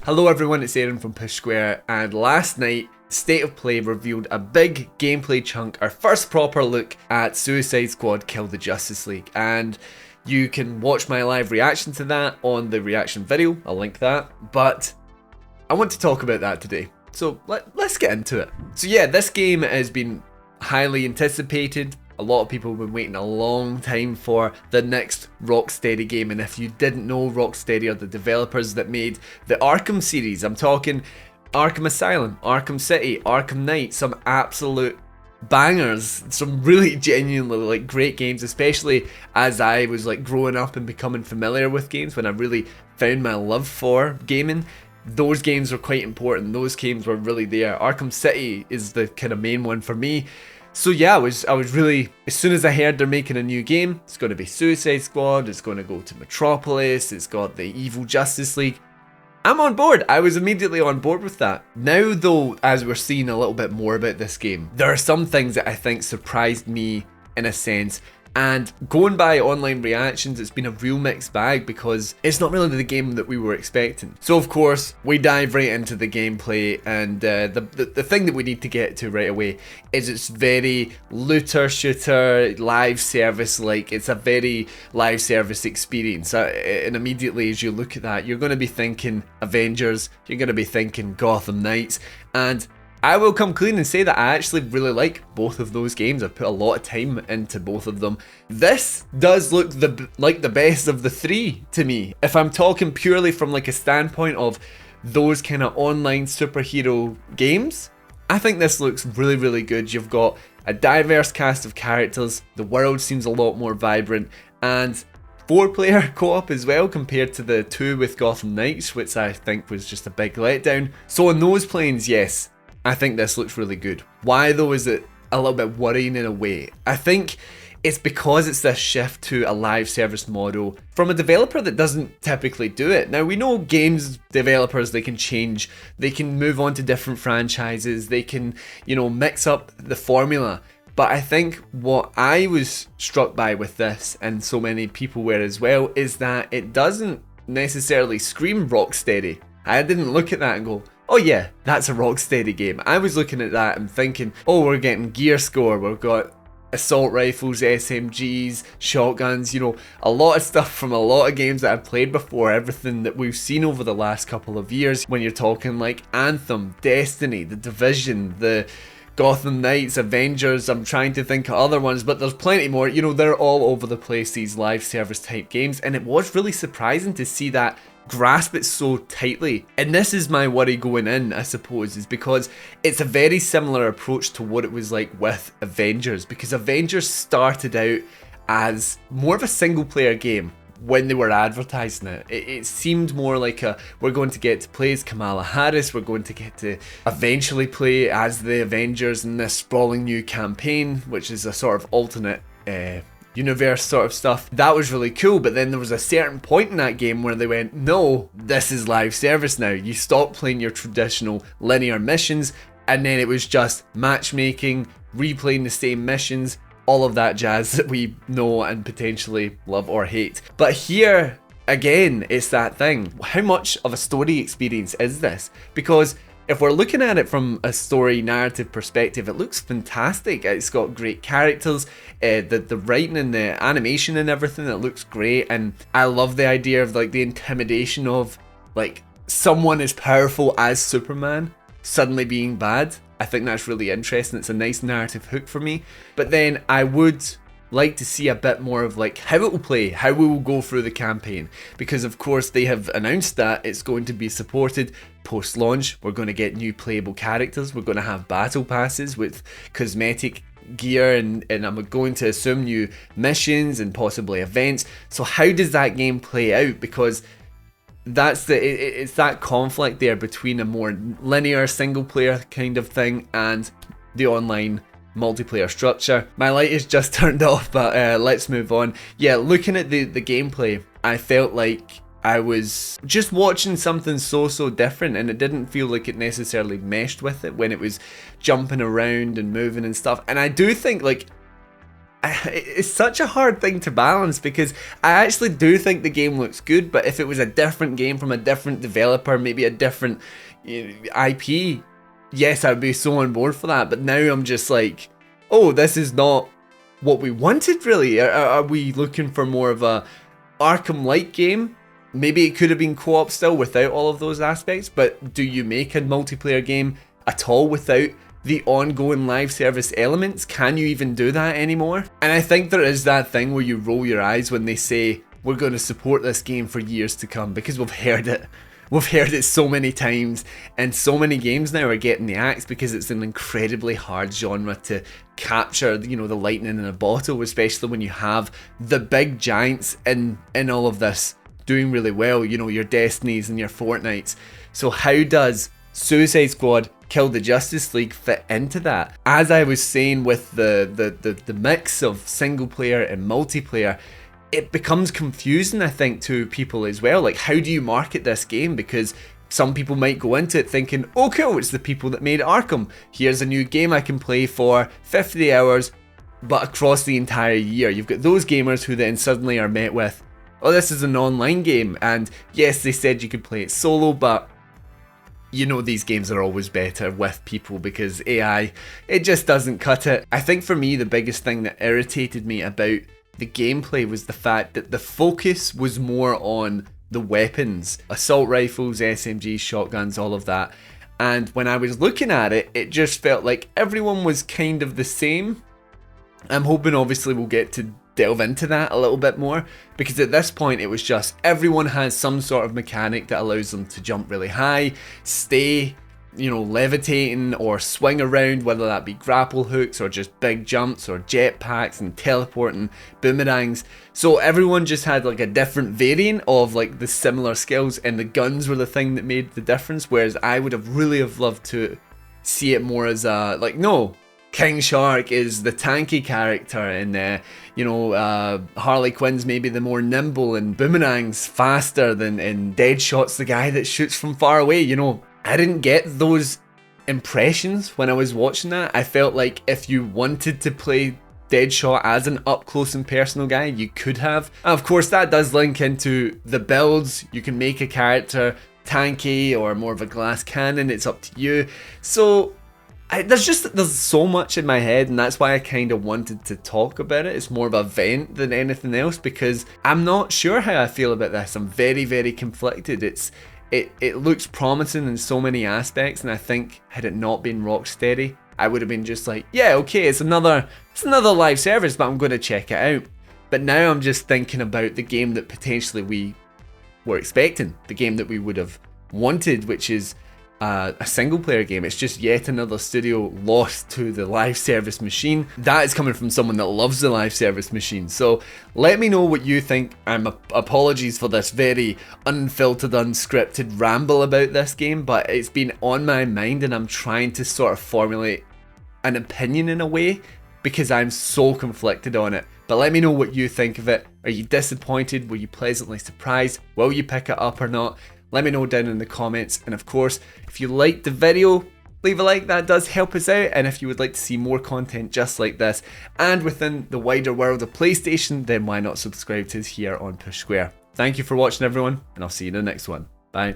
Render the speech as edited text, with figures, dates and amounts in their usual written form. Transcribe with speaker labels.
Speaker 1: Hello everyone, it's Aaron from Push Square, and last night, State of Play revealed a big gameplay chunk, our first proper look at Suicide Squad Kill the Justice League, and you can watch my live reaction to that on the reaction video, I'll link that, but I want to talk about that today, so let's get into it. So yeah, this game has been highly anticipated. A lot of people have been waiting a long time for the next Rocksteady game, and if you didn't know, Rocksteady are the developers that made the Arkham series. I'm talking Arkham Asylum, Arkham City, Arkham Knight, some absolute bangers, some really genuinely great games, especially as I was growing up and becoming familiar with games, when I really found my love for gaming. Those games were quite important, those games were really there. Arkham City is the kind of main one for me. So yeah, I was really, as soon as I heard they're making a new game, it's going to be Suicide Squad, it's going to go to Metropolis, it's got the evil Justice League, I'm on board. I was immediately on board with that. Now though, as we're seeing a little bit more about this game, there are some things that I think surprised me in a sense. And going by online reactions, it's been a real mixed bag because it's not really the game that we were expecting. So of course, we dive right into the gameplay, and the thing that we need to get to right away is it's very looter shooter, live service like. It's a very live service experience. And immediately as you look at that, you're going to be thinking Avengers, you're going to be thinking Gotham Knights, and I will come clean and say that I actually really like both of those games. I've put a lot of time into both of them. This does look like the best of the three to me. If I'm talking purely from a standpoint of those kind of online superhero games, I think this looks really, really good. You've got a diverse cast of characters, the world seems a lot more vibrant, and 4-player co-op as well compared to the 2 with Gotham Knights, which I think was just a big letdown. So on those planes, yes, I think this looks really good. Why though is it a little bit worrying in a way? I think it's because it's this shift to a live service model from a developer that doesn't typically do it. Now we know games developers, they can change, they can move on to different franchises, they can, mix up the formula. But I think what I was struck by with this, and so many people were as well, is that it doesn't necessarily scream Rocksteady. I didn't look at that and go, oh yeah, that's a Rocksteady game. I was looking at that and thinking, oh, we're getting gear score, we've got assault rifles, SMGs, shotguns, a lot of stuff from a lot of games that I've played before, everything that we've seen over the last couple of years. When you're talking like Anthem, Destiny, The Division, the Gotham Knights, Avengers, I'm trying to think of other ones, but there's plenty more. They're all over the place, these live service type games, and it was really surprising to see that grasp it so tightly. And this is my worry going in, I suppose, is because it's a very similar approach to what it was like with Avengers, because Avengers started out as more of a single player game when they were advertising it. It seemed more like we're going to get to play as Kamala Harris, we're going to get to eventually play as the Avengers in this sprawling new campaign, which is a sort of alternate universe sort of stuff. That was really cool, but then there was a certain point in that game where they went, no, this is live service now. You stop playing your traditional linear missions, and then it was just matchmaking, replaying the same missions, all of that jazz that we know and potentially love or hate. But here, again, it's that thing. How much of a story experience is this? Because if we're looking at it from a story narrative perspective, it looks fantastic. It's got great characters, the writing and the animation and everything, it looks great. And I love the idea of the intimidation of someone as powerful as Superman suddenly being bad. I think that's really interesting. It's a nice narrative hook for me. But then I would like to see a bit more of how it will play, how we will go through the campaign, because of course they have announced that it's going to be supported post-launch. We're going to get new playable characters, we're going to have battle passes with cosmetic gear, and I'm going to assume new missions and possibly events. So how does that game play out? Because it's that conflict there between a more linear single player kind of thing and the online multiplayer structure. My light is just turned off, but let's move on. Yeah, looking at the gameplay, I felt like I was just watching something so different, and it didn't feel like it necessarily meshed with it when it was jumping around and moving and stuff. And I do think it's such a hard thing to balance, because I actually do think the game looks good, but if it was a different game from a different developer, maybe a different IP, yes, I'd be so on board for that. But now I'm just like, oh, this is not what we wanted, really. Are we looking for more of a Arkham-like game? Maybe it could have been co-op still without all of those aspects, but do you make a multiplayer game at all without the ongoing live service elements? Can you even do that anymore? And I think there is that thing where you roll your eyes when they say, we're going to support this game for years to come, because we've heard it. We've heard it so many times, and so many games now are getting the axe because it's an incredibly hard genre to capture, you know, the lightning in a bottle, especially when you have the big giants in all of this doing really well, you know, your Destinies and your Fortnites. So how does Suicide Squad Kill the Justice League fit into that? As I was saying with the mix of single player and multiplayer, it becomes confusing, I think, to people as well. Like, how do you market this game? Because some people might go into it thinking, oh cool, it's the people that made Arkham. Here's a new game I can play for 50 hours, but across the entire year. You've got those gamers who then suddenly are met with, oh, this is an online game. And yes, they said you could play it solo, but you know these games are always better with people, because AI, it just doesn't cut it. I think for me, the biggest thing that irritated me about the gameplay was the fact that the focus was more on the weapons, assault rifles, SMGs, shotguns, all of that. And when I was looking at it, it just felt like everyone was kind of the same. I'm hoping obviously we'll get to delve into that a little bit more, because at this point it was just everyone has some sort of mechanic that allows them to jump really high, stay, you know, levitating or swing around, whether that be grapple hooks or just big jumps or jetpacks and teleporting, boomerangs. So everyone just had like a different variant of like the similar skills, and the guns were the thing that made the difference. Whereas I would have really have loved to see it more as a, like, no, King Shark is the tanky character, and you know, Harley Quinn's maybe the more nimble, and Boomerang's faster than, and Deadshot's the guy that shoots from far away. You know, I didn't get those impressions when I was watching that. I felt like if you wanted to play Deadshot as an up close and personal guy, you could have. And of course that does link into the builds. You can make a character tanky or more of a glass cannon, it's up to you. So there's so much in my head, and that's why I kind of wanted to talk about it. It's more of a vent than anything else, because I'm not sure how I feel about this. I'm very, very conflicted. It looks promising in so many aspects, and I think had it not been Rocksteady, I would have been just like, yeah, okay, it's another live service, but I'm going to check it out. But now I'm just thinking about the game that potentially we were expecting, the game that we would have wanted, which is a single player game. It's just yet another studio lost to the live service machine. That is coming from someone that loves the live service machine. So let me know what you think. Apologies for this very unfiltered, unscripted ramble about this game, but it's been on my mind, and I'm trying to sort of formulate an opinion in a way, because I'm so conflicted on it. But let me know what you think of it. Are you disappointed? Were you pleasantly surprised? Will you pick it up or not? Let me know down in the comments. And of course, if you liked the video, leave a like, that does help us out. And if you would like to see more content just like this, and within the wider world of PlayStation, then why not subscribe to us here on Push Square. Thank you for watching, everyone, and I'll see you in the next one. Bye.